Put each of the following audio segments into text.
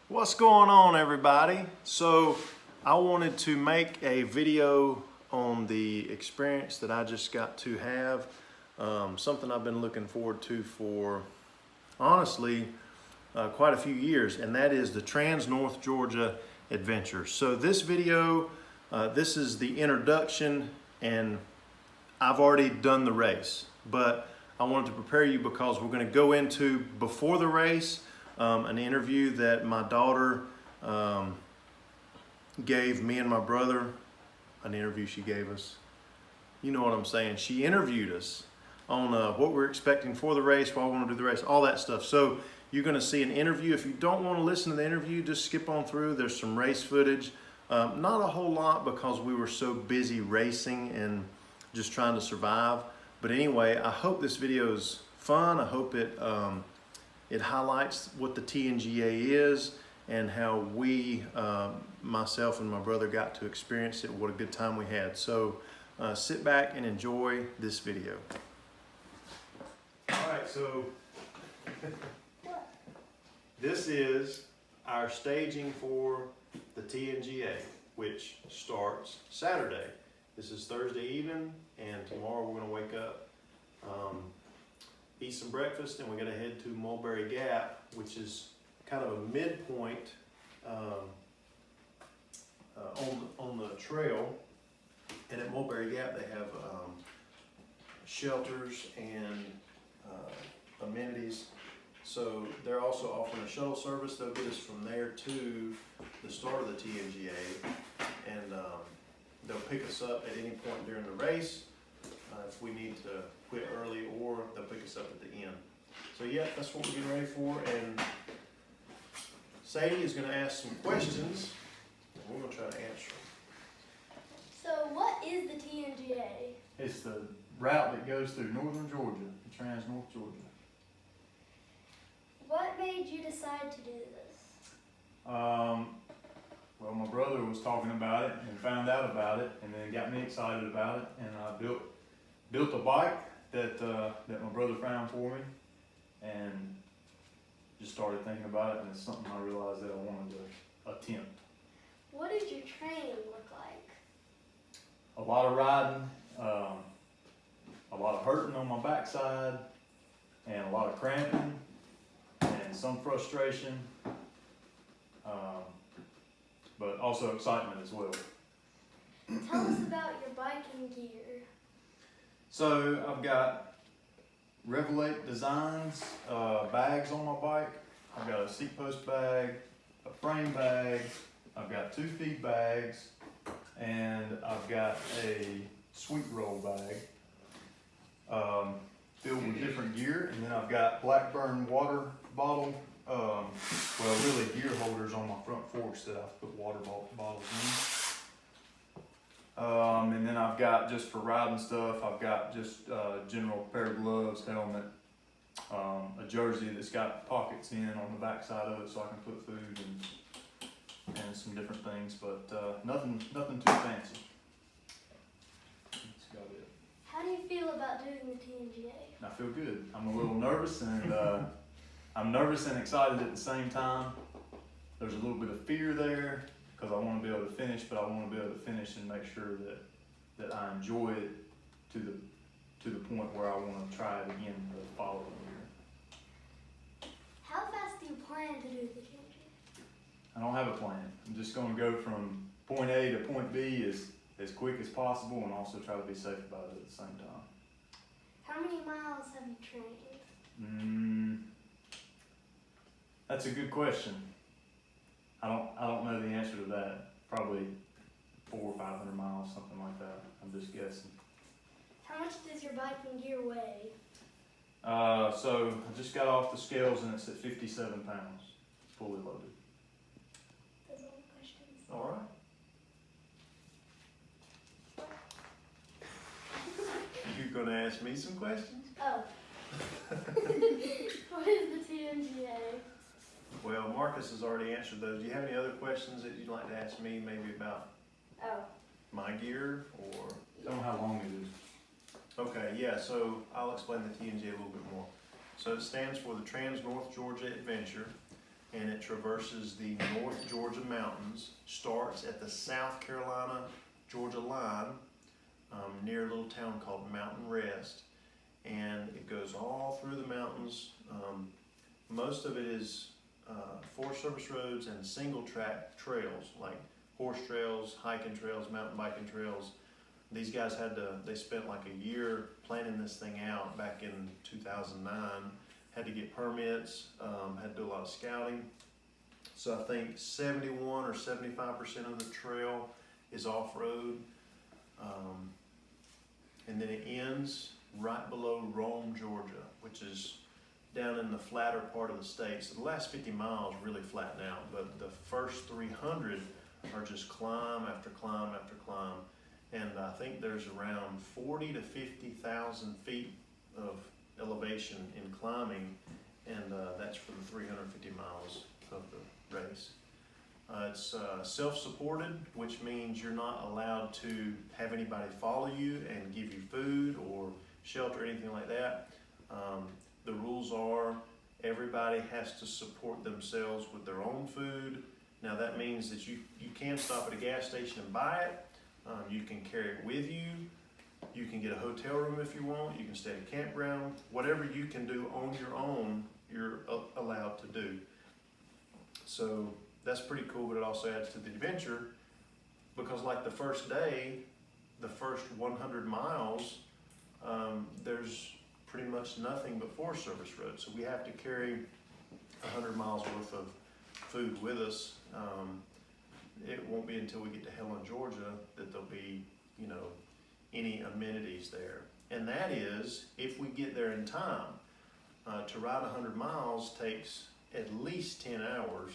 What's going on, everybody? So I wanted to make a video on the experience that I just got to have, something I've been looking forward to for honestly quite a few years, and that is the Trans-North Georgia Adventure. So this video, this is the introduction, and I've already done the race, but I wanted to prepare you because we're going to go into, before the race, an interview that my daughter gave me and my brother. An interview she gave us. You know what I'm saying. She interviewed us on what we're expecting for the race, why we want to do the race, all that stuff. So you're going to see an interview. If you don't want to listen to the interview, just skip on through. There's some race footage. Not a whole lot because we were so busy racing and just trying to survive. But anyway, I hope this video is fun. I hope it highlights what the Tnga is and how we, myself and my brother, got to experience it. What a good time we had. So sit back and enjoy this video. All right, so this is our staging for the Tnga, which starts Saturday. This is Thursday evening, and tomorrow we're gonna wake up, eat some breakfast, and we're gonna head to Mulberry Gap, which is kind of a midpoint on the trail. And at Mulberry Gap they have shelters and amenities. So they're also offering a shuttle service. They'll get us from there to the start of the Tnga, and they'll pick us up at any point during the race if we need to quit early, or they'll pick us up at the end. So yeah, that's what we're getting ready for. And Sadie is going to ask some questions, and we're going to try to answer them. So what is the Tnga? It's the route that goes through northern Georgia, the Trans-North Georgia. What made you decide to do this? Well, my brother was talking about it and found out about it, and then got me excited about it, and I built a bike that my brother found for me, and just started thinking about it, and it's something I realized that I wanted to attempt. What does your training look like? A lot of riding, a lot of hurting on my backside, and a lot of cramping, and some frustration, but also excitement as well. Tell us about your biking gear. So I've got Revelate Designs bags on my bike. I've got a seat post bag, a frame bag, I've got 2 feed bags, and I've got a sweet roll bag filled with different gear. And then I've got Blackburn water bottle, well, really gear holders on my front forks that I've put water bottles in. And then I've got, just for riding stuff, I've got just general pair of gloves, helmet, a jersey that's got pockets in on the back side of it so I can put food and some different things, but nothing too fancy. That's about it. How do you feel about doing the Tnga? I feel good. I'm a little nervous, and I'm nervous and excited at the same time. There's a little bit of fear there because I want to be able to finish, but I want to be able to finish and make sure that I enjoy it to the point where I want to try it again the following year. How fast do you plan to do the Tnga? I don't have a plan. I'm just going to go from point A to point B as quick as possible, and also try to be safe about it at the same time. How many miles have you trained? That's a good question. I don't know the answer to that. Probably 400 or 500 miles, something like that. I'm just guessing. How much does your biking gear weigh? So I just got off the scales and it's at 57 pounds, fully loaded. Those are all the questions. All right. You're going to ask me some questions? Oh. What is the Tnga? Well, Marcus has already answered those. Do you have any other questions that you'd like to ask me, maybe about Oh. my gear, or? Tell them how long it is. Okay, yeah, so I'll explain the Tnga a little bit more. So it stands for the Trans-North Georgia Adventure. and it traverses the North Georgia mountains, starts at the South Carolina Georgia line, near a little town called Mountain Rest, and it goes all through the mountains. Most of it is Forest Service roads and single track trails, like horse trails, hiking trails, mountain biking trails. These guys they spent like a year planning this thing out back in 2009, had to get permits, had to do a lot of scouting. So I think 71 or 75% of the trail is off-road. And then it ends right below Rome, Georgia, which is down in the flatter part of the state. So the last 50 miles really flatten out, but the first 300 are just climb after climb after climb. And I think there's around 40 to 50,000 feet of elevation in climbing, and that's for the 350 miles of the race. It's self-supported, which means you're not allowed to have anybody follow you and give you food or shelter or anything like that. The rules are everybody has to support themselves with their own food. Now that means that you can stop at a gas station and buy it. You can carry it with you. You can get a hotel room if you want. You can stay at a campground. Whatever you can do on your own, you're allowed to do. So that's pretty cool, but it also adds to the adventure because like the first day, the first 100 miles, there's pretty much nothing but Forest Service roads. So we have to carry 100 miles worth of food with us. It won't be until we get to Helen, Georgia that there'll be, any amenities there. And that is, if we get there in time, to ride 100 miles takes at least 10 hours,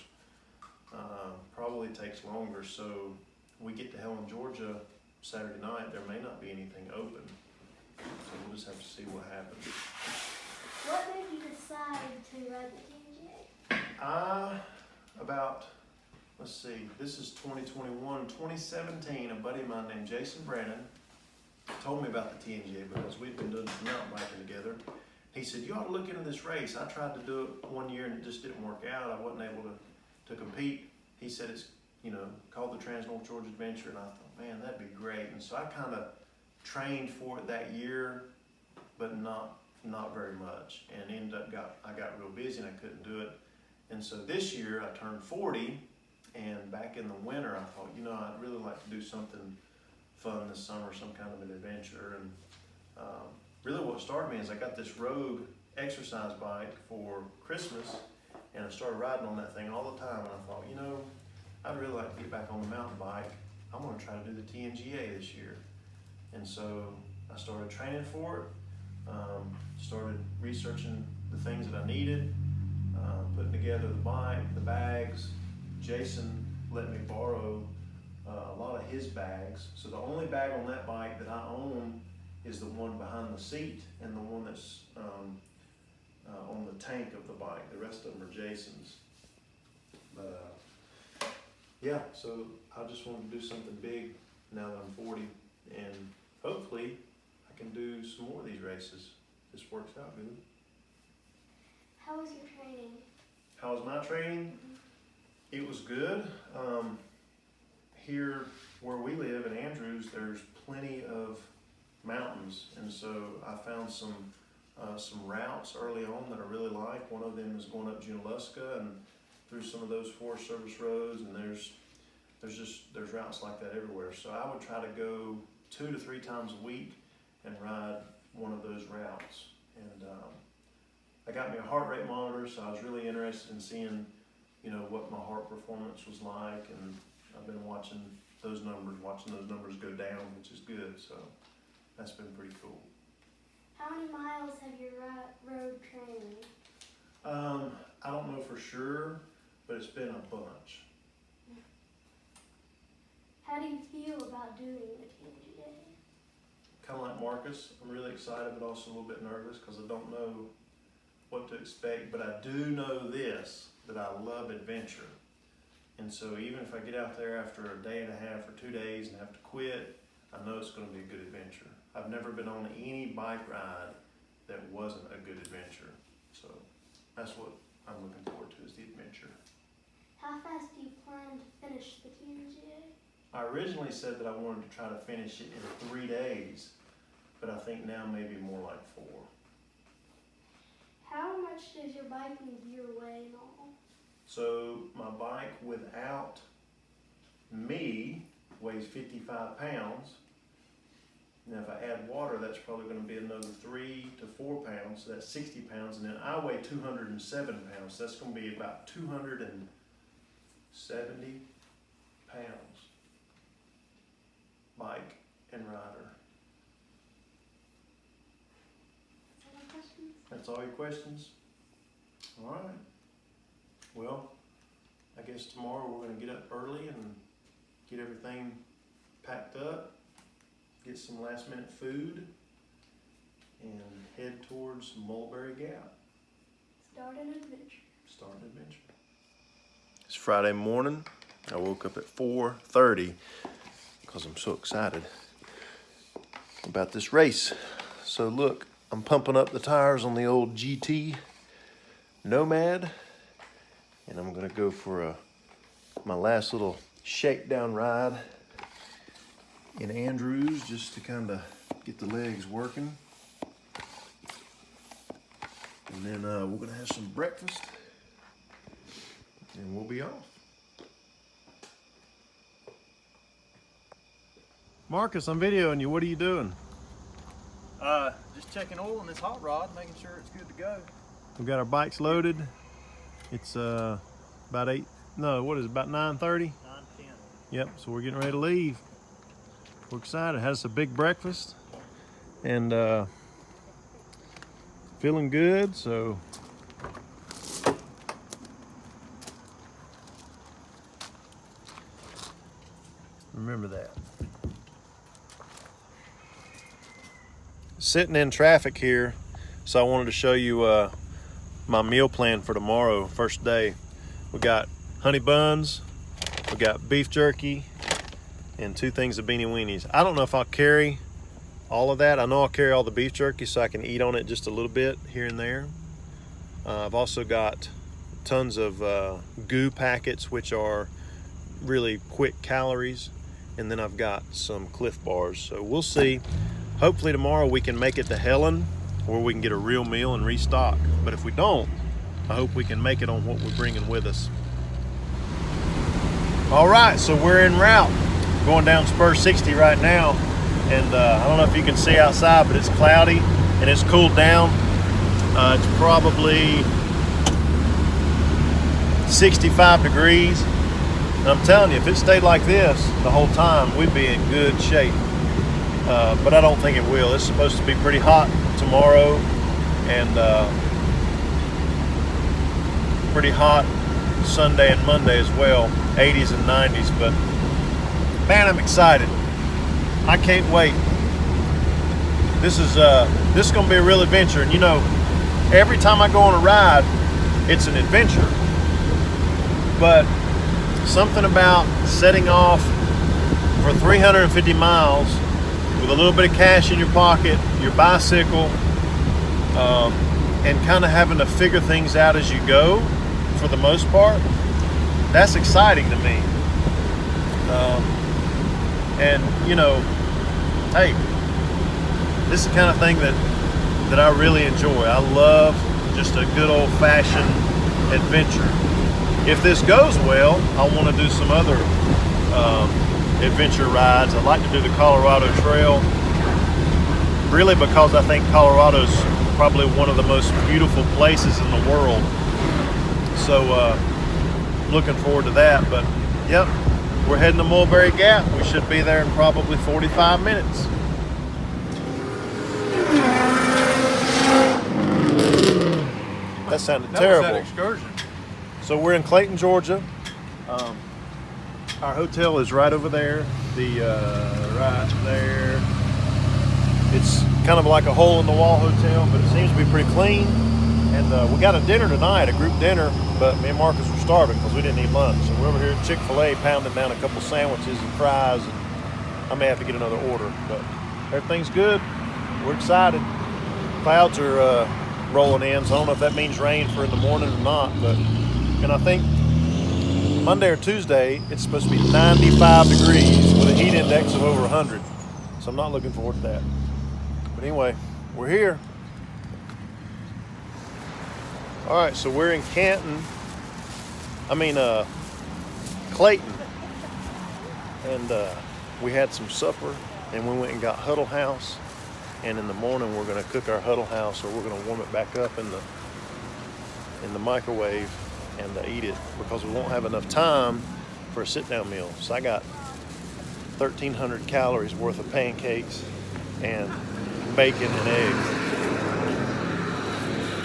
probably takes longer. So we get to Helen, Georgia Saturday night, there may not be anything open. So we'll just have to see what happens. What made you decide to ride the Qmga? Let's see, this is 2021. 2017, a buddy of mine named Jason Brannon told me about the Tnga because we'd been doing some mountain biking together. He said, you ought to look into this race. I tried to do it one year and it just didn't work out. I wasn't able to compete. He said it's, called the Trans-North Georgia Adventure, and I thought, man, that'd be great. And so I kind of trained for it that year, but not very much. And I got real busy and I couldn't do it. And so this year I turned 40, and back in the winter I thought, I'd really like to do something fun this summer, some kind of an adventure. And really what started me is I got this Rogue exercise bike for Christmas, and I started riding on that thing all the time. And I thought, I'd really like to get back on the mountain bike. I'm going to try to do the Tnga this year. And so I started training for it, started researching the things that I needed, putting together the bike, the bags. Jason let me borrow a lot of his bags. So the only bag on that bike that I own is the one behind the seat and the one that's on the tank of the bike. The rest of them are Jason's. But yeah, so I just wanted to do something big now that I'm 40, and hopefully I can do some more of these races. This works out good. How was your training? How was my training? It was good. Here where we live in Andrews, there's plenty of mountains, and so I found some routes early on that I really like. One of them is going up Junaluska and through some of those Forest Service roads, and there's routes like that everywhere. So I would try to go 2 to 3 times a week and ride one of those routes. And I got me a heart rate monitor, so I was really interested in seeing, what my heart performance was like, and I've been watching those numbers go down, which is good. So that's been pretty cool. How many miles have you road trained? I don't know for sure, but it's been a bunch. How do you feel about doing the Qmga? Kind of like Marcus, I'm really excited, but also a little bit nervous because I don't know what to expect. But I do know this, that I love adventure. And so even if I get out there after a day and a half or 2 days and have to quit, I know it's going to be a good adventure. I've never been on any bike ride that wasn't a good adventure. So that's what I'm looking forward to, is the adventure. I originally said that I wanted to try to finish it in 3 days, but I think now maybe more like 4. How much does your bike and gear weigh and all? So my bike without me weighs 55 pounds. Now if I add water, that's probably going to be another 3 to 4 pounds, so that's 60 pounds. And then I weigh 207 pounds, so that's going to be about 270 pounds, bike and rider. Any questions? That's all your questions? All right. Well, I guess tomorrow we're going to get up early and get everything packed up, get some last minute food, and head towards Mulberry Gap. Start an adventure. Start an adventure. It's Friday morning. I woke up at 4:30 because I'm so excited about this race. So look, I'm pumping up the tires on the old GT Nomad, and I'm gonna go for my last little shakedown ride in Andrews just to kind of get the legs working. And then we're gonna have some breakfast and we'll be off. Marcus, I'm videoing you. What are you doing? Just checking oil in this hot rod, making sure it's good to go. We've got our bikes loaded. It's about about 9:30? 9:10. Yep, so we're getting ready to leave. We're excited. Had us a big breakfast and feeling good, so remember that. Sitting in traffic here, so I wanted to show you my meal plan for tomorrow, first day. We got honey buns, we got beef jerky, and 2 things of beanie weenies. I don't know if I'll carry all of that. I know I'll carry all the beef jerky so I can eat on it just a little bit here and there. I've also got tons of goo packets, which are really quick calories. And then I've got some Cliff Bars. So we'll see. Hopefully tomorrow we can make it to Helen, or we can get a real meal and restock. But if we don't, I hope we can make it on what we're bringing with us. All right, so we're en route. Going down Spur 60 right now. And I don't know if you can see outside, but it's cloudy and it's cooled down. It's probably 65 degrees. And I'm telling you, if it stayed like this the whole time, we'd be in good shape. But I don't think it will. It's supposed to be pretty hot tomorrow and pretty hot Sunday and Monday as well, 80s and 90s. But man, I'm excited. I can't wait. This is gonna be a real adventure. And you know, every time I go on a ride, it's an adventure. But something about setting off for 350 miles with a little bit of cash in your pocket, your bicycle, and kind of having to figure things out as you go, for the most part, that's exciting to me. And you know, hey, this is the kind of thing that I really enjoy. I love just a good old-fashioned adventure. If this goes well, I want to do some other adventure rides. I'd like to do the Colorado Trail, really because I think Colorado's probably one of the most beautiful places in the world. So looking forward to that. But yep, we're heading to Mulberry Gap. We should be there in probably 45 minutes. That sounded terrible. That was that excursion. So we're in Clayton, Georgia. Our hotel is right over there. Right there. It's kind of like a hole-in-the-wall hotel, but it seems to be pretty clean. And we got a dinner tonight, a group dinner, but me and Marcus were starving because we didn't eat lunch. So we're over here at Chick-fil-A pounding down a couple sandwiches and fries. And I may have to get another order, but everything's good. We're excited. Clouds are rolling in, so I don't know if that means rain for in the morning or not, but and I think Monday or Tuesday, it's supposed to be 95 degrees with a heat index of over 100. So I'm not looking forward to that. But anyway, we're here. All right, so we're in Clayton. And we had some supper, and we went and got Huddle House. And in the morning, we're gonna cook our Huddle House, or we're gonna warm it back up in the microwave and eat it, because we won't have enough time for a sit-down meal. So I got 1,300 calories worth of pancakes and bacon and eggs.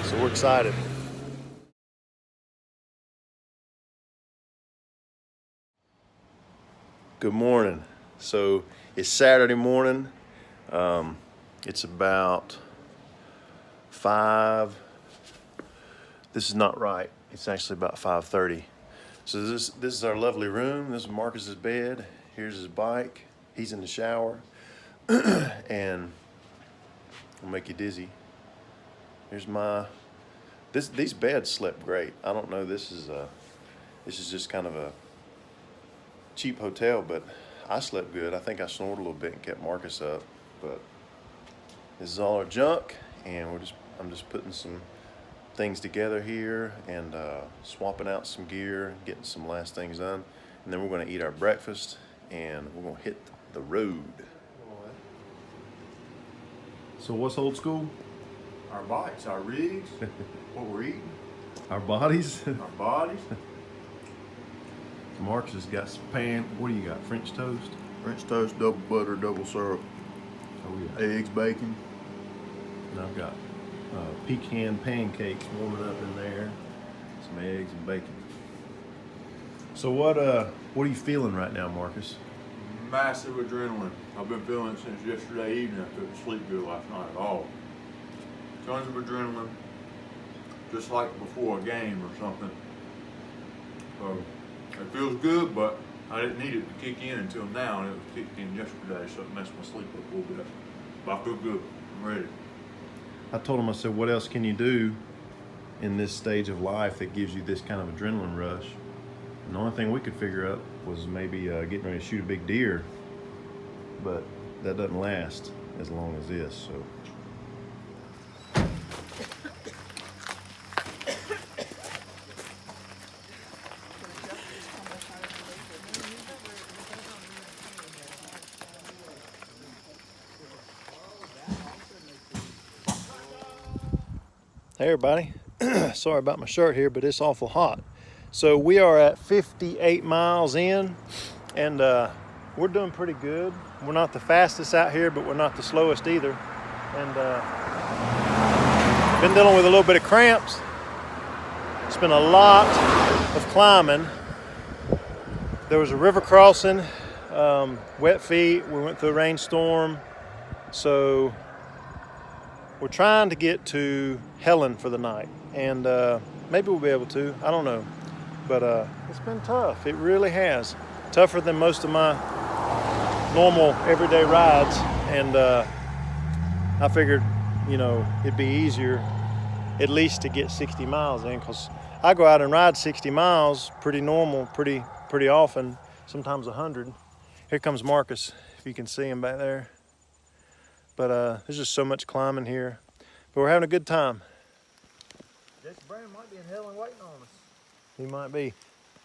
So we're excited. Good morning. So it's Saturday morning. It's about 5. This is not right. It's actually about 5:30. So this is our lovely room. This is Marcus's bed. Here's his bike. He's in the shower. And will make you dizzy. Here's these beds slept great. I don't know, this is just kind of a cheap hotel, but I slept good. I think I snored a little bit and kept Marcus up. But this is all our junk, and I'm just putting some things together here and swapping out some gear, getting some last things done, and then we're going to eat our breakfast and we're going to hit the road. So what's old school? Our bikes, our rigs, what we're eating, Our bodies. our bodies. Marcus has got some what do you got? French toast? French toast, double butter, double syrup, Oh yeah. eggs, bacon. And I've got pecan pancakes warming up in there, some eggs and bacon. So what are you feeling right now, Marcus? Massive adrenaline. I've been feeling it since yesterday evening. I couldn't sleep good last night at all. Tons of adrenaline, just like before a game or something. So it feels good, but I didn't need it to kick in until now, and it was kicked in yesterday, so it messed my sleep up a little bit. But I feel good. I'm ready. I told him, I said, what else can you do in this stage of life that gives you this kind of adrenaline rush? And the only thing we could figure out was maybe getting ready to shoot a big deer, but that doesn't last as long as this. So. Hey everybody, sorry about my shirt here, but it's awful hot. So we are at 58 miles in, and we're doing pretty good. We're not the fastest out here, but we're not the slowest either. And been dealing with a little bit of cramps. It's been a lot of climbing. There was a river crossing, wet feet. We went through a rainstorm. So we're trying to get to Helen for the night, and maybe we'll be able to. I don't know, but it's been tough. It really has. Tougher than most of my normal everyday rides, and I figured, it'd be easier at least to get 60 miles in, because I go out and ride 60 miles pretty normal, pretty often, sometimes 100. Here comes Marcus, if you can see him back there. But there's just so much climbing here. But we're having a good time. Jason Brown might be in Helen waiting on us. He might be.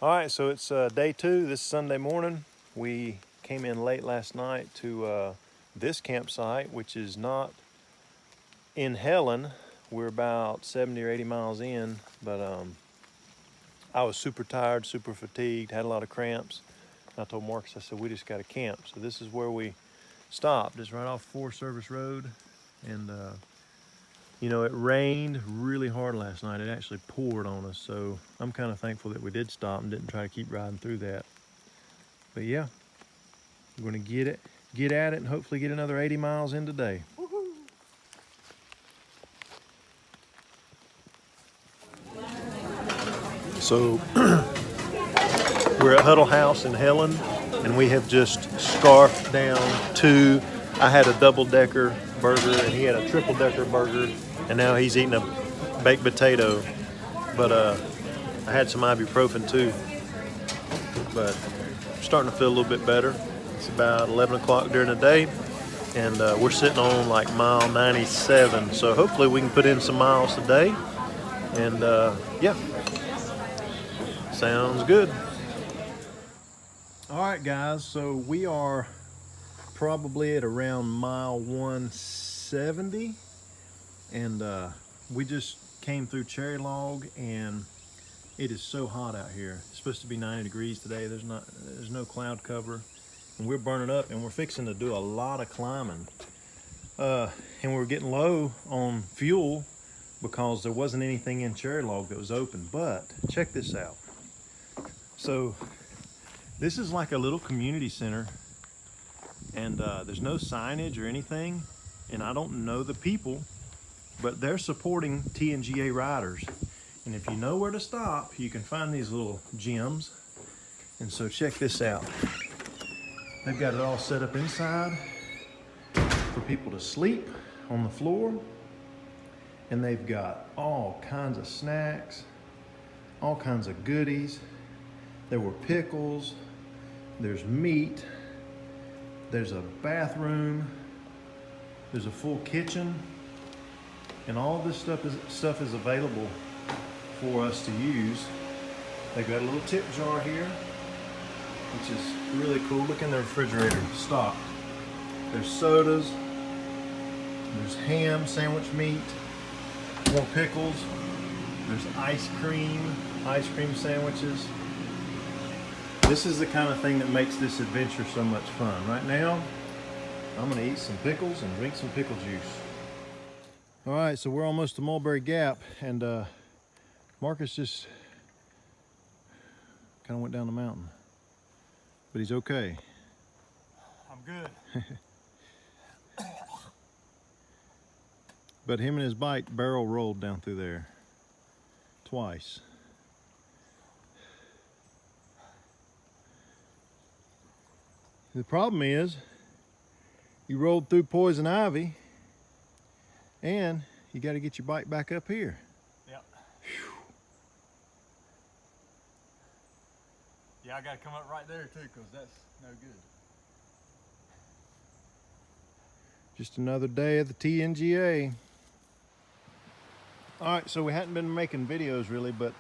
All right, so it's day 2. This is Sunday morning. We came in late last night to this campsite, which is not in Helen. We're about 70 or 80 miles in, but I was super tired, super fatigued, had a lot of cramps. I told Marcus, I said, we just got to camp. So this is where we stopped. It's right off Forest Service Road, and it rained really hard last night. It actually poured on us, so I'm kind of thankful that we did stop and didn't try to keep riding through that. But yeah, we're going to get at it, and hopefully get another 80 miles in today. Woohoo! So we're at Huddle House in Helen, and we have just scarfed down 2. I had a double-decker burger, and he had a triple-decker burger, and now he's eating a baked potato. But I had some ibuprofen too. but I'm starting to feel a little bit better. It's about 11 o'clock during the day, and we're sitting on like mile 97. So hopefully we can put in some miles today. And yeah, sounds good. All right, guys, so we are probably at around mile 170, and we just came through Cherry Log, and it is so hot out here. It's supposed to be 90 degrees today. There's no cloud cover, and we're burning up, and we're fixing to do a lot of climbing. And we're getting low on fuel because there wasn't anything in Cherry Log that was open. But check this out. So this is like a little community center, and there's no signage or anything, and I don't know the people, but they're supporting Tnga riders. And if you know where to stop, you can find these little gyms. And so check this out. They've got it all set up inside for people to sleep on the floor. And they've got all kinds of snacks, all kinds of goodies. There were pickles, there's meat, there's a bathroom, there's a full kitchen, and all this stuff is available for us to use. They've got a little tip jar here, which is really cool. Look in the refrigerator, stocked. There's sodas, there's ham, sandwich meat, more pickles, there's ice cream sandwiches. This is the kind of thing that makes this adventure so much fun. Right now, I'm gonna eat some pickles and drink some pickle juice. All right, so we're almost to Mulberry Gap, and Marcus just kind of went down the mountain, but he's okay. I'm good. But him and his bike barrel rolled down through there twice. The problem is you rolled through poison ivy, and you got to get your bike back up here. Yep. Yeah, I got to come up right there too, because that's no good. Just another day at the Tnga. All right, so we hadn't been making videos really, but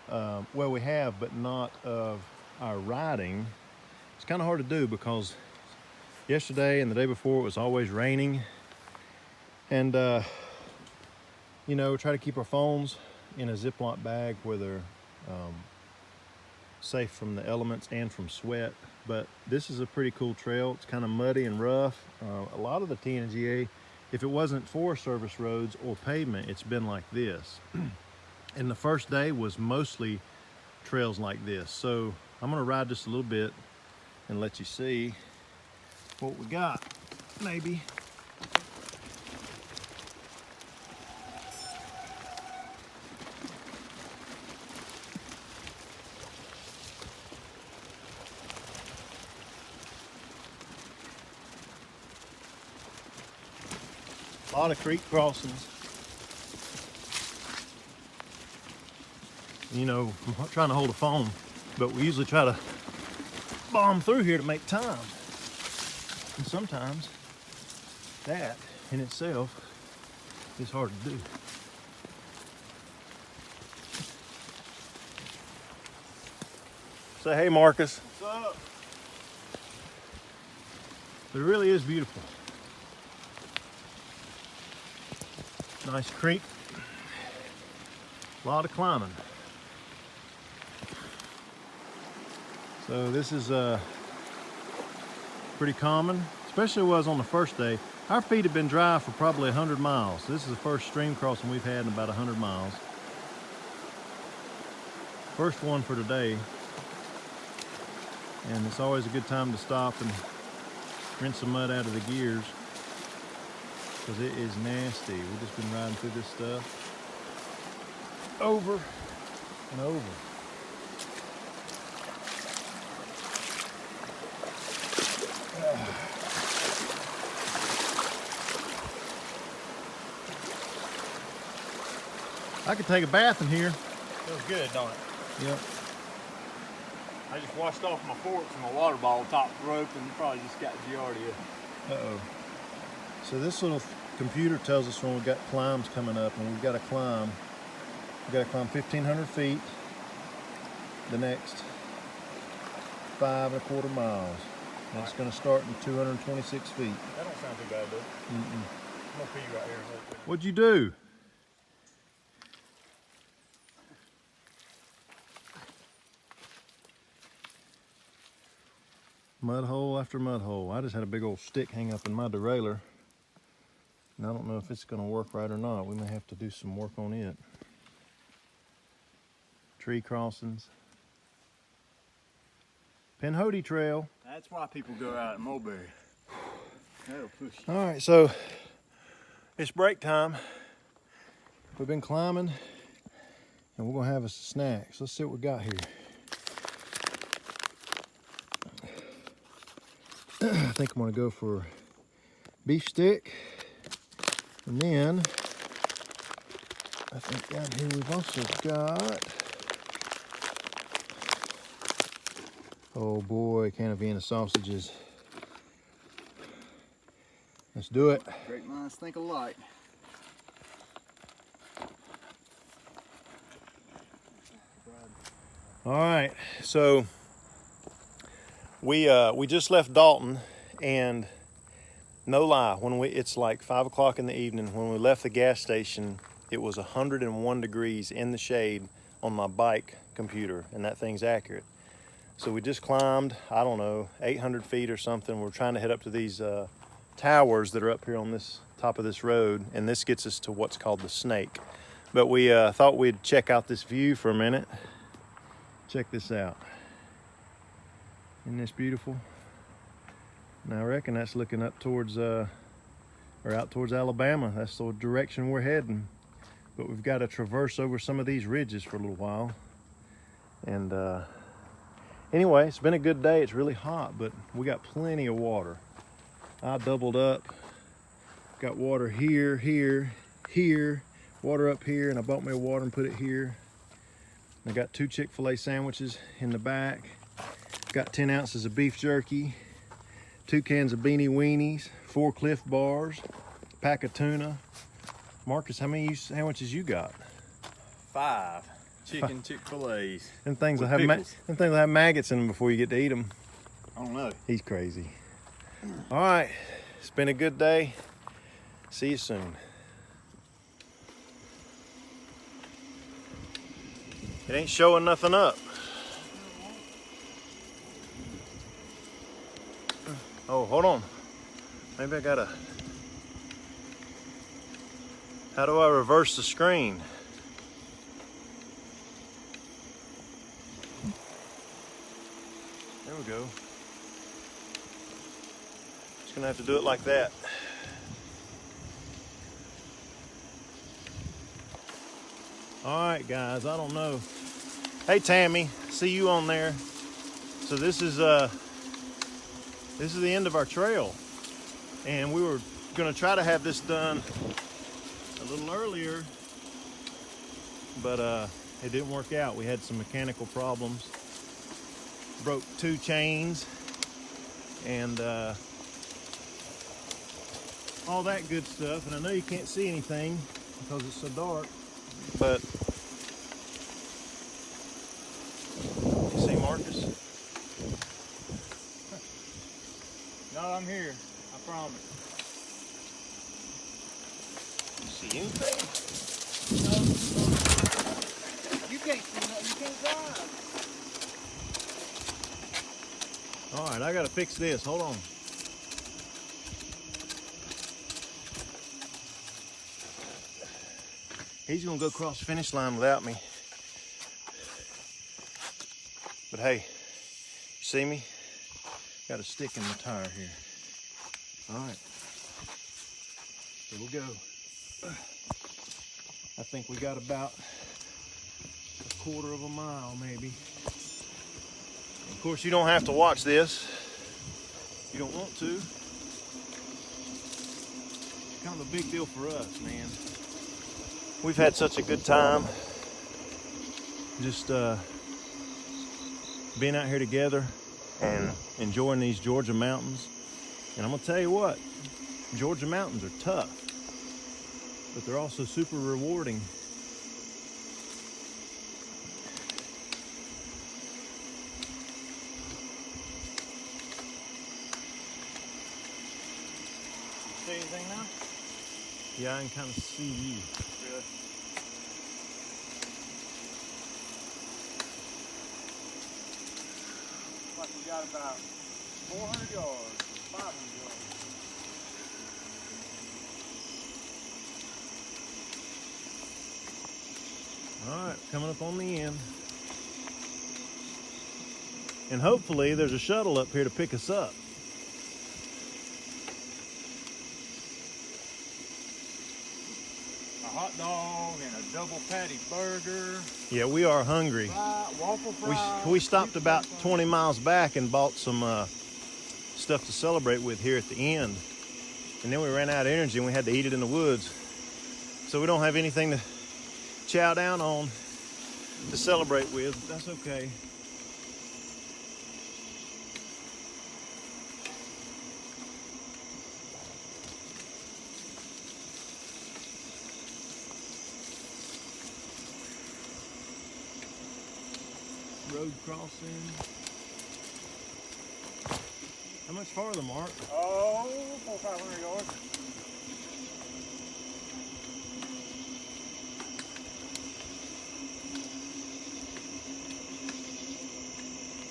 well, we have, but not of our riding. It's kind of hard to do because yesterday and the day before it was always raining, and you know, try to keep our phones in a Ziploc bag where they're safe from the elements and from sweat. But this is a pretty cool trail. It's kind of muddy and rough. A lot of the Tnga, if it wasn't Forest Service roads or pavement, it's been like this. And the first day was mostly trails like this. So I'm gonna ride just a little bit and let you see what we got, maybe. A lot of creek crossings. You know, I'm trying to hold a phone, but we usually try to bomb through here to make time. And sometimes that in itself is hard to do. Say hey, Marcus. What's up? It really is beautiful. Nice creek. A lot of climbing. So this is pretty common, especially was on the first day. Our feet have been dry for probably 100 miles. This is the first stream crossing we've had in about 100 miles. First one for today. And it's always a good time to stop and rinse the mud out of the gears, because it is nasty. We've just been riding through this stuff over and over. I could take a bath in here. Feels good, don't it? Yep. I just washed off my forks and my water bottle top rope and probably just got Giardia. Uh-oh. So this little computer tells us when we've got climbs coming up, and we've got to climb 1,500 feet the next 5.25 miles. And it's going to start in 226 feet. That don't sound too bad, though. I'm gonna pee right here. What'd you do? Mud hole after mud hole. I just had a big old stick hang up in my derailleur, and I don't know if it's going to work right or not. We may have to do some work on it. Tree crossings. Pinhoti Trail. That's why people go out at Mulberry. That'll push you. All right, so it's break time. We've been climbing, and we're gonna have us some snacks. Let's see what we got here. I think I'm gonna go for beef stick, and then I think down here we've also got, oh boy, can of Vienna sausages. Let's do it. Great minds think alike. All right, so we just left Dalton, and no lie, it's like 5 o'clock in the evening. When we left the gas station, it was 101 degrees in the shade on my bike computer, and that thing's accurate. So we just climbed, I don't know, 800 feet or something. We're trying to head up to these towers that are up here on this top of this road, and this gets us to what's called the Snake. But we thought we'd check out this view for a minute. Check this out. Isn't this beautiful? Now I reckon that's looking up towards, or out towards Alabama. That's the direction we're heading. But we've got to traverse over some of these ridges for a little while. And anyway, it's been a good day. It's really hot, but we got plenty of water. I doubled up. Got water here, here, here, water up here, and I bought me a water and put it here. I got 2 Chick-fil-A sandwiches in the back. Got 10 ounces of beef jerky, 2 cans of Beanie Weenies, 4 Cliff Bars, a pack of tuna. Marcus, how many sandwiches you got? 5 chicken Chick-fil-A's. Them things will have maggots in them before you get to eat them. I don't know. He's crazy. All right, it's been a good day. See you soon. It ain't showing nothing up. Oh, hold on. Maybe I gotta... How do I reverse the screen? There we go. Just gonna have to do it like that. All right, guys, I don't know. Hey, Tammy, see you on there. So this is the end of our trail, and we were gonna try to have this done a little earlier, but it didn't work out. We had some mechanical problems. Broke 2 chains and all that good stuff. And I know you can't see anything because it's so dark, but you see Marcus? No, I'm here. I promise. You see anything? No. You can't see nothing. You can't drive. All right, I gotta fix this. Hold on. He's gonna go across the finish line without me. But hey, you see me? Got a stick in the tire here. All right, here we go. I think we got about 1/4 mile, maybe. Of course, you don't have to watch this. You don't want to. It's kind of a big deal for us, man. We've had such a good time. Just being out here together and enjoying these Georgia mountains. And I'm gonna tell you what, Georgia mountains are tough, but they're also super rewarding. See anything now? Yeah, I can kind of see you. Really? Like we got about 400 yards, 500 yards. All right, coming up on the end. And hopefully there's a shuttle up here to pick us up. A hot dog and a double patty burger. Yeah, we are hungry. Waffle fries. We stopped about 20 miles back and bought some stuff to celebrate with here at the end. And then we ran out of energy and we had to eat it in the woods. So we don't have anything to chow down on to celebrate with. That's okay. Road crossing. How much farther, Mark? Oh, 400 or 500 yards.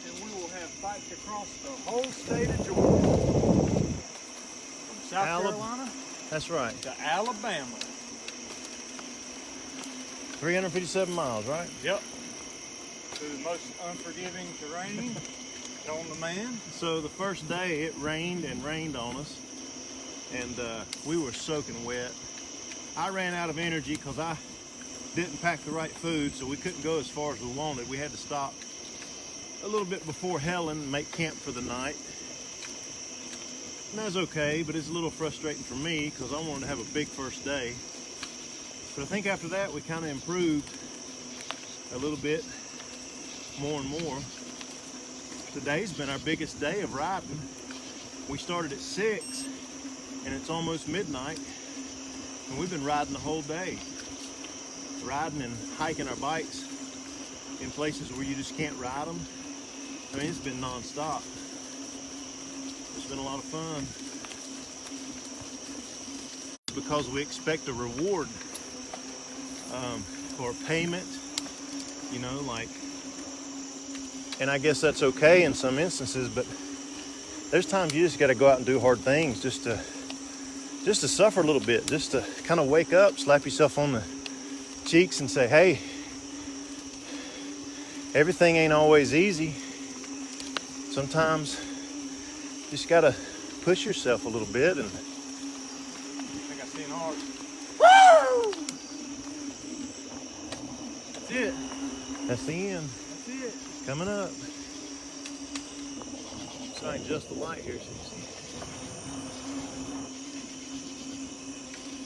And we will have biked across the whole state of Georgia. From South Carolina That's right. to Alabama. 357 miles, right? Yep. Through the most unforgiving terrain on the man. So the first day it rained and rained on us, and we were soaking wet. I ran out of energy because I didn't pack the right food, so we couldn't go as far as we wanted. We had to stop a little bit before Helen and make camp for the night. And that was okay, but it's a little frustrating for me because I wanted to have a big first day. But I think after that we kind of improved a little bit more and more. Today's been our biggest day of riding. We started at 6 and it's almost midnight and we've been riding the whole day. Riding and hiking our bikes in places where you just can't ride them. I mean, it's been non-stop. It's been a lot of fun. Because we expect a reward or payment, you know, like, and I guess that's okay in some instances, but there's times you just got to go out and do hard things just to suffer a little bit, just to kind of wake up, slap yourself on the cheeks and say, hey, everything ain't always easy. Sometimes you just got to push yourself a little bit. And I think I seen hard. woo! That's it. That's the end. That's it. Coming up. So I can adjust the light here so you see.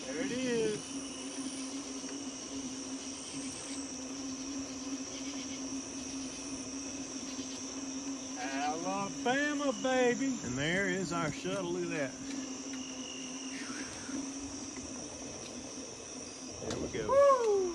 There it is. Alabama, baby. And there is our shuttle. Look at that. There we go. Woo!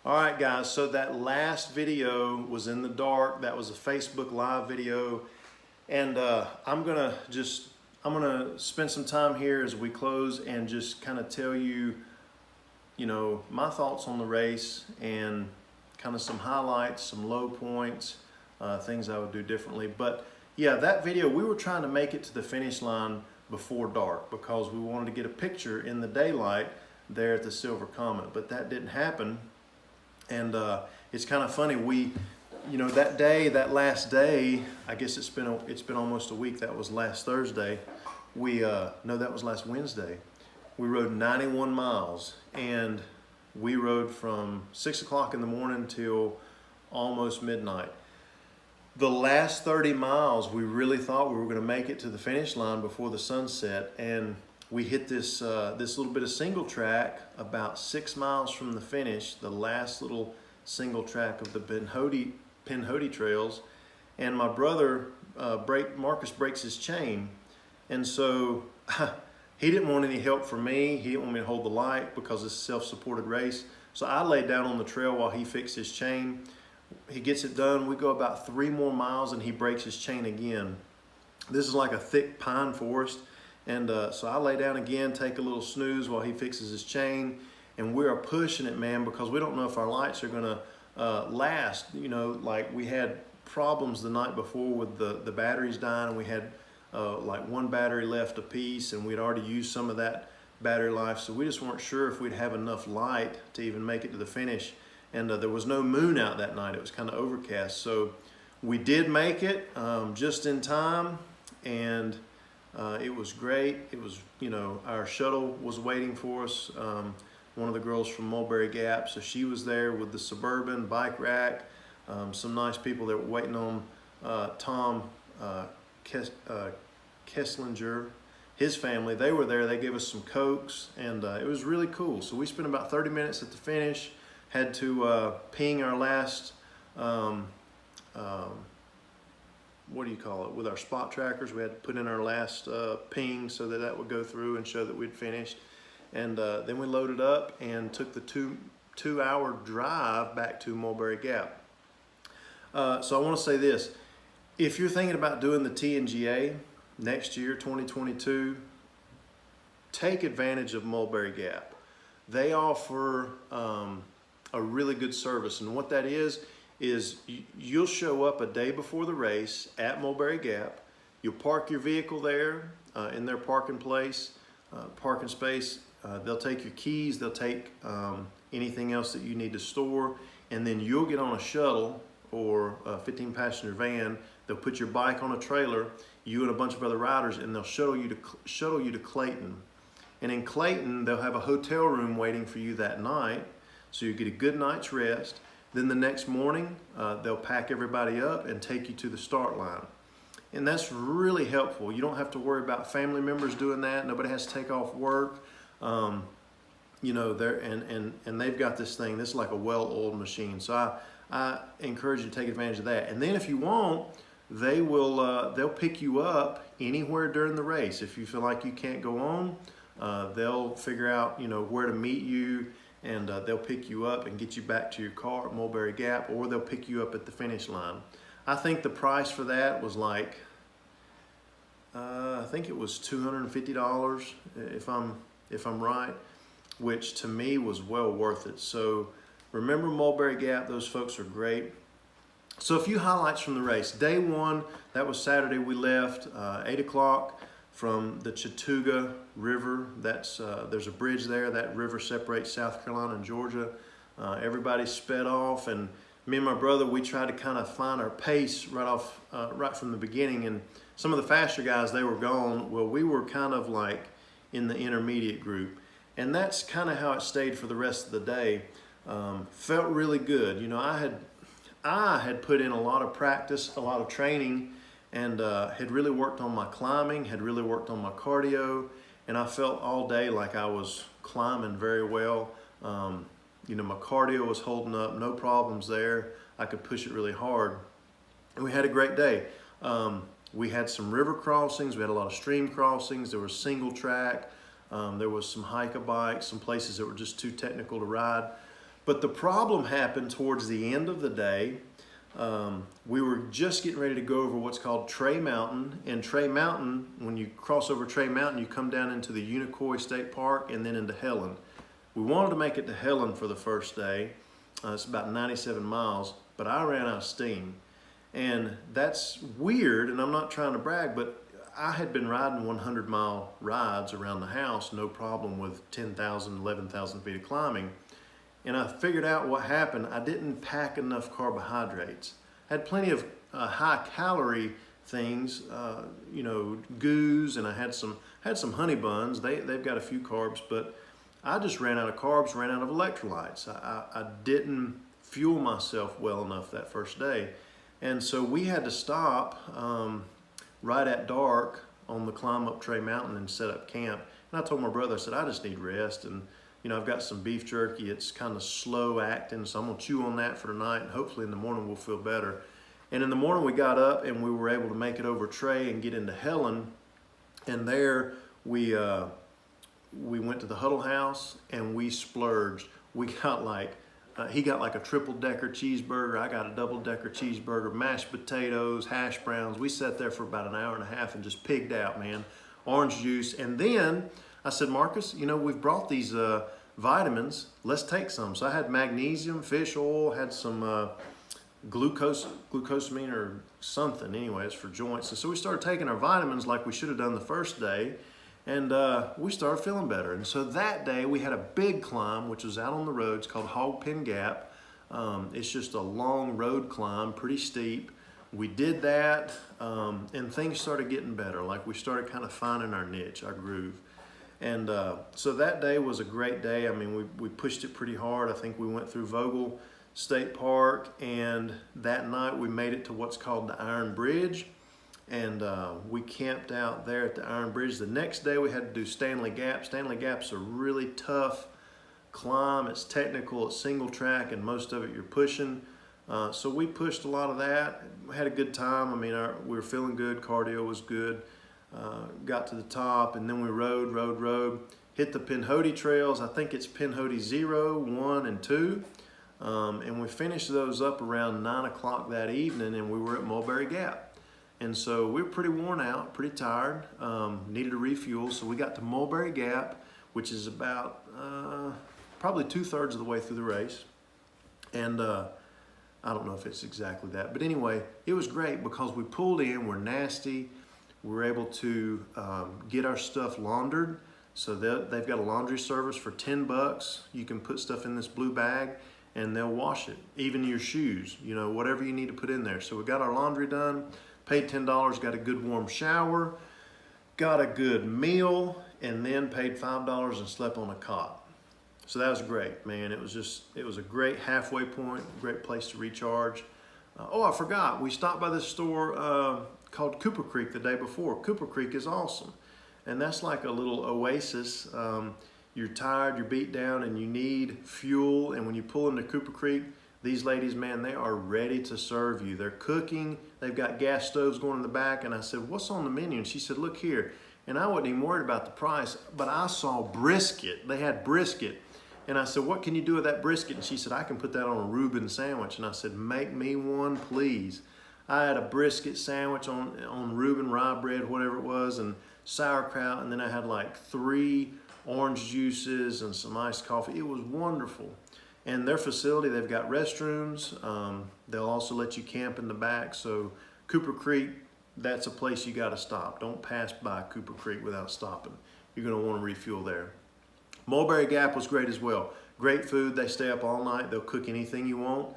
All right, guys, so that last video was in the dark. That was a Facebook Live video. And I'm gonna spend some time here as we close and just kind of tell you, my thoughts on the race and kind of some highlights, some low points, things I would do differently. But yeah, that video, we were trying to make it to the finish line before dark because we wanted to get a picture in the daylight there at the Silver Comet, but that didn't happen. And it's kind of funny, that last day, I guess it's been almost a week. That was last Thursday. That was last Wednesday. We rode 91 miles, and we rode from 6 o'clock in the morning till almost midnight. The last 30 miles, we really thought we were going to make it to the finish line before the sun set, and we hit this little bit of single track about 6 miles from the finish, the last little single track of the Pinhoti trails, and my brother Marcus breaks his chain, and so he didn't want any help from me. He didn't want me to hold the light because it's a self-supported race. So I laid down on the trail while he fixed his chain. He gets it done. We go about 3 more miles and he breaks his chain again. This is like a thick pine forest. And so I lay down again, take a little snooze while he fixes his chain. And we are pushing it, man, because we don't know if our lights are gonna last. Like we had problems the night before with the batteries dying, and we had like one battery left apiece, and we'd already used some of that battery life, so we just weren't sure if we'd have enough light to even make it to the finish. And there was no moon out that night. It was kind of overcast, so we did make it just in time, and it was great. It was, our shuttle was waiting for us. One of the girls from Mulberry Gap, so she was there with the Suburban bike rack. Some nice people that were waiting on Tom Kesslinger, his family. They were there. They gave us some Cokes, and it was really cool. So we spent about 30 minutes at the finish, had to ping our last, with our spot trackers. We had to put in our last ping so that would go through and show that we'd finished. And then we loaded up and took the two-hour drive back to Mulberry Gap. So I want to say this. If you're thinking about doing the Tnga next year, 2022, take advantage of Mulberry Gap. They offer a really good service, and what that is you'll show up a day before the race at Mulberry Gap. You'll park your vehicle there in their parking space. They'll take your keys, they'll take anything else that you need to store, and then you'll get on a shuttle or a 15-passenger van. They'll put your bike on a trailer, you and a bunch of other riders, and they'll shuttle you to Clayton. And in Clayton, they'll have a hotel room waiting for you that night, so you get a good night's rest. Then the next morning, they'll pack everybody up and take you to the start line. And that's really helpful. You don't have to worry about family members doing that. Nobody has to take off work. And they've got this thing. This is like a well-oiled machine. So I encourage you to take advantage of that. And then if you want, they'll pick you up anywhere during the race. If you feel like you can't go on, they'll figure out where to meet you, and they'll pick you up and get you back to your car at Mulberry Gap, or they'll pick you up at the finish line. I think the price for that was like, I think it was $250 if I'm right, which to me was well worth it. So remember Mulberry Gap, those folks are great. So a few highlights from the race. Day one, that was Saturday, we left 8 o'clock from the Qmga River. There's a bridge there. That river separates South Carolina and Georgia. Everybody sped off, and me and my brother, we tried to kind of find our pace right from the beginning. And some of the faster guys, they were gone. Well, we were kind of like in the intermediate group, and that's kind of how it stayed for the rest of the day. Felt really good. I had put in a lot of practice, a lot of training, and had really worked on my climbing, had really worked on my cardio, and I felt all day like I was climbing very well. My cardio was holding up, no problems there. I could push it really hard. And we had a great day. We had some river crossings, we had a lot of stream crossings, there was single track, there was some hike-a-bike, some places that were just too technical to ride. But the problem happened towards the end of the day. We were just getting ready to go over what's called Tray Mountain. And Tray Mountain, when you cross over Tray Mountain, you come down into the Unicoi State Park and then into Helen. We wanted to make it to Helen for the first day. It's about 97 miles, but I ran out of steam. And that's weird, and I'm not trying to brag, but I had been riding 100-mile rides around the house, no problem with 10,000, 11,000 feet of climbing. And I figured out what happened. I didn't pack enough carbohydrates. I had plenty of high-calorie things, goos, and I had some honey buns. They've got a few carbs, but I just ran out of carbs, ran out of electrolytes. I didn't fuel myself well enough that first day. And so we had to stop right at dark on the climb up Tray Mountain and set up camp. And I told my brother, I said, I just need rest. And, I've got some beef jerky. It's kind of slow acting, so I'm going to chew on that for tonight. And hopefully in the morning we'll feel better. And in the morning we got up and we were able to make it over Tray and get into Helen. And there we went to the Huddle House and we splurged. We got he got like a triple-decker cheeseburger. I got a double-decker cheeseburger, mashed potatoes, hash browns. We sat there for about an hour and a half and just pigged out, man. Orange juice. And then I said, Marcus, we've brought these vitamins. Let's take some. So I had magnesium, fish oil, had some glucosamine or something. Anyway, it's for joints. And so we started taking our vitamins like we should have done the first day. And we started feeling better. And so that day we had a big climb, which was out on the road. It's called Hog Gap. It's just a long road climb, pretty steep. We did that, and things started getting better. Like we started kind of finding our niche, our groove. And so that day was a great day. I mean, we pushed it pretty hard. I think we went through Vogel State Park, and that night we made it to what's called the Iron Bridge. And we camped out there at the Iron Bridge. The next day we had to do Stanley Gap. Stanley Gap's a really tough climb. It's technical, it's single track, and most of it you're pushing. So we pushed a lot of that. We had a good time. I mean, we were feeling good. Cardio was good. Got to the top, and then we rode. Hit the Pinhoti trails. I think it's Pinhoti 0, 1, and 2. And we finished those up around 9 o'clock that evening, and we were at Mulberry Gap. And so we were pretty worn out, pretty tired, needed a refuel. So we got to Mulberry Gap, which is about probably 2/3 of the way through the race. And I don't know if it's exactly that. But anyway, it was great because we pulled in, we're nasty. We were able to get our stuff laundered. So they've got a laundry service for $10. You can put stuff in this blue bag and they'll wash it. Even your shoes, whatever you need to put in there. So we got our laundry done. Paid $10, got a good warm shower, got a good meal, and then paid $5 and slept on a cot. So that was great, man. It was a great halfway point, great place to recharge. I forgot, we stopped by this store called Cooper Creek the day before. Cooper Creek is awesome. And that's like a little oasis. You're tired, you're beat down, and you need fuel. And when you pull into Cooper Creek, these ladies, man, they are ready to serve you. They're cooking. They've got gas stoves going in the back. And I said, what's on the menu? And she said, look here. And I wasn't even worried about the price, but I saw brisket. They had brisket. And I said, what can you do with that brisket? And she said, I can put that on a Reuben sandwich. And I said, make me one, please. I had a brisket sandwich on Reuben rye bread, whatever it was, and sauerkraut. And then I had like 3 orange juices and some iced coffee. It was wonderful. And their facility, they've got restrooms. They'll also let you camp in the back. So Cooper Creek, that's a place you got to stop. Don't pass by Cooper Creek without stopping. You're going to want to refuel there. Mulberry Gap was great as well. Great food. They stay up all night. They'll cook anything you want.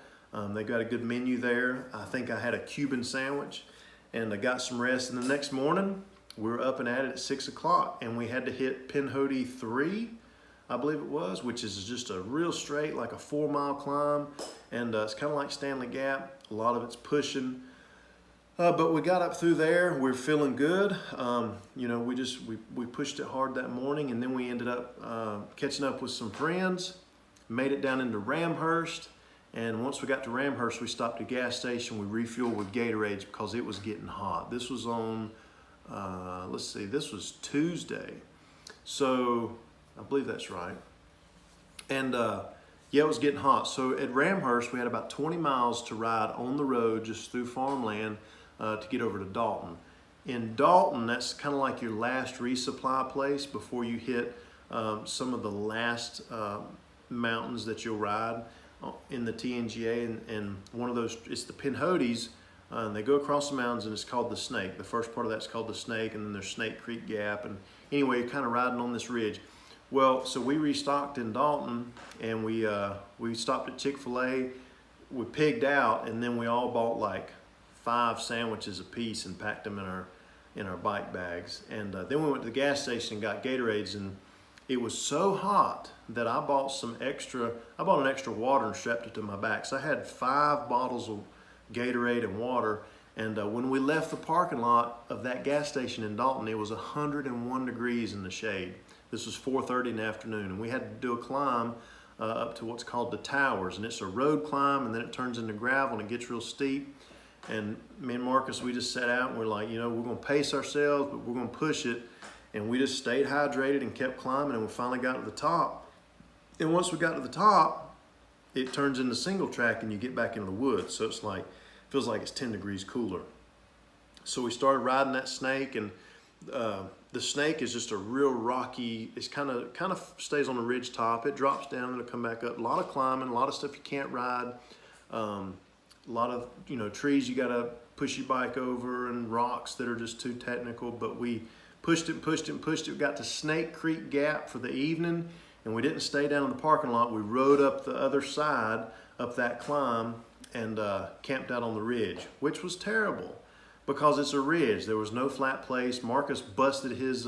They got a good menu there. I think I had a Cuban sandwich, and I got some rest. And the next morning, we were up and at it at 6 o'clock, and we had to hit Pinhoti 3. I believe it was, which is just a real straight, like a 4-mile climb. And it's kind of like Stanley Gap. A lot of it's pushing. But we got up through there. We're feeling good. We pushed it hard that morning, and then we ended up catching up with some friends, made it down into Ramhurst. And once we got to Ramhurst, we stopped at a gas station. We refueled with Gatorades because it was getting hot. This was on, this was Tuesday. So I believe that's right. And Yeah, it was getting hot. So at Ramhurst, we had about 20 miles to ride on the road just through farmland to get over to Dalton. In Dalton, that's kind of like your last resupply place before you hit some of the last mountains that you'll ride in the Tnga. And one of those, it's the Pinhotties. They go across the mountains and it's called the Snake. The first part of that's called the Snake, and then there's Snake Creek Gap. And anyway, you're kind of riding on this ridge. Well, so we restocked in Dalton, and we stopped at Chick-fil-A. We pigged out, and then we all bought like 5 sandwiches a piece and packed them in our bike bags. And then we went to the gas station and got Gatorades, and it was so hot that I bought an extra water and strapped it to my back. So I had 5 bottles of Gatorade and water. And when we left the parking lot of that gas station in Dalton, it was 101 degrees in the shade. This was 4:30 in the afternoon, and we had to do a climb up to what's called the Towers, and it's a road climb, and then it turns into gravel and it gets real steep. And me and Marcus, we just sat out and we're like, you know, we're gonna pace ourselves, but we're gonna push it. And we just stayed hydrated and kept climbing, and we finally got to the top. And once we got to the top, it turns into single track and you get back into the woods. So it's like, feels like it's 10 degrees cooler. So we started riding that Snake, and the Snake is just a real rocky, it's kind of stays on the ridge top. It drops down and it'll come back up. A lot of climbing, a lot of stuff you can't ride. A lot of, you know, trees you gotta push your bike over, and rocks that are just too technical. But we pushed it. We got to Snake Creek Gap for the evening, and we didn't stay down in the parking lot. We rode up the other side, up that climb, and camped out on the ridge, which was terrible because it's a ridge. There was no flat place. Marcus busted his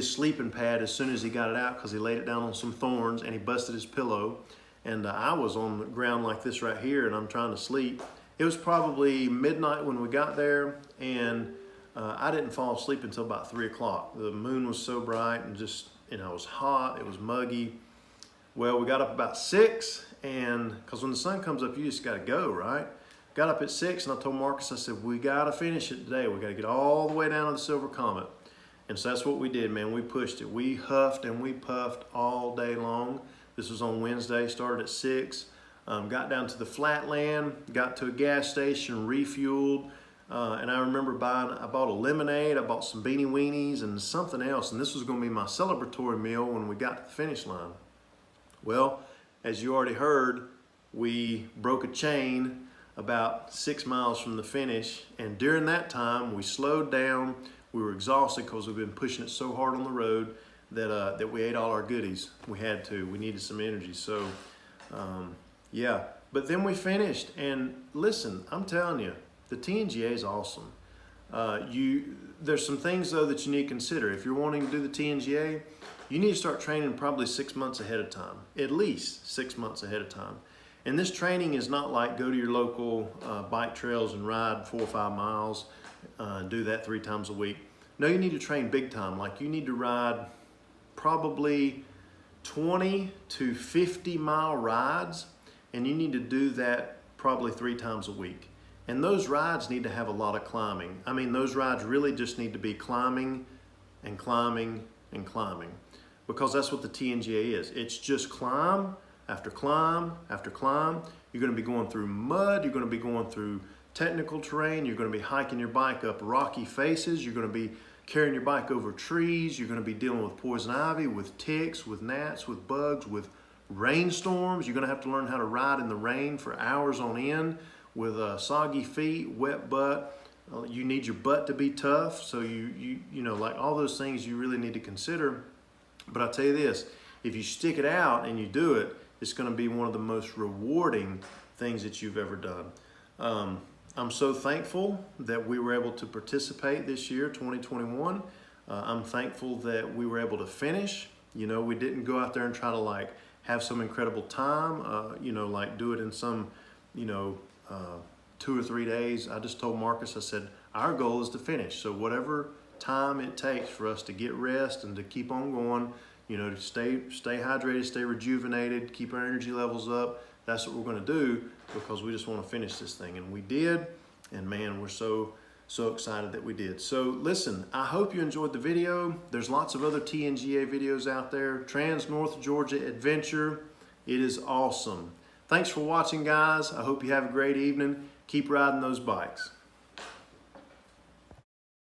sleeping pad as soon as he got it out because he laid it down on some thorns, and he busted his pillow. And I was on the ground like this right here, and I'm trying to sleep. It was probably midnight when we got there, and I didn't fall asleep until about 3 o'clock. The moon was so bright, and just, you know, it was hot, it was muggy. Well, we got up about 6, and because when the sun comes up, you just got to go, right? Got up at 6, and I told Marcus, I said, we got to finish it today. We got to get all the way down to the Silver Comet. And so that's what we did, man. We pushed it. We huffed and we puffed all day long. This was on Wednesday, started at 6. Got down to the flatland, got to a gas station, refueled. And I remember I bought a lemonade, I bought some beanie weenies and something else. And this was going to be my celebratory meal when we got to the finish line. Well, as you already heard, we broke a chain about 6 miles from the finish. And during that time, we slowed down. We were exhausted because we've been pushing it so hard on the road that we ate all our goodies. We had to. We needed some energy. So, yeah. But then we finished. And listen, I'm telling you, the Tnga is awesome. There's some things, though, that you need to consider. If you're wanting to do the Tnga, you need to start training probably 6 months ahead of time. At least 6 months ahead of time. And this training is not like go to your local bike trails and ride 4 or 5 miles and do that 3 times a week. No, you need to train big time. Like, you need to ride probably 20 to 50 mile rides, and you need to do that probably 3 times a week. And those rides need to have a lot of climbing. I mean, those rides really just need to be climbing and climbing and climbing, because that's what the Tnga is. It's just climb after climb after climb. You're going to be going through mud. You're going to be going through technical terrain. You're going to be hiking your bike up rocky faces. You're going to be carrying your bike over trees. You're going to be dealing with poison ivy, with ticks, with gnats, with bugs, with rainstorms. You're going to have to learn how to ride in the rain for hours on end with soggy feet, wet butt. You need your butt to be tough. So you know, like all those things you really need to consider. But I'll tell you this, if you stick it out and you do it, it's going to be one of the most rewarding things that you've ever done. I'm so thankful that we were able to participate this year, 2021. I'm thankful that we were able to finish. You know, we didn't go out there and try to like have some incredible time, you know, like do it in some, you know, 2 or 3 days. I just told Marcus, I said, our goal is to finish. So whatever time it takes for us to get rest and to keep on going, you know, to stay hydrated, stay rejuvenated, keep our energy levels up. That's what we're going to do, because we just want to finish this thing. And we did. And man, we're so excited that we did. So listen, I hope you enjoyed the video. There's lots of other Tnga videos out there. Trans North Georgia Adventure It is awesome. Thanks for watching, guys. I hope you have a great evening. Keep riding those bikes.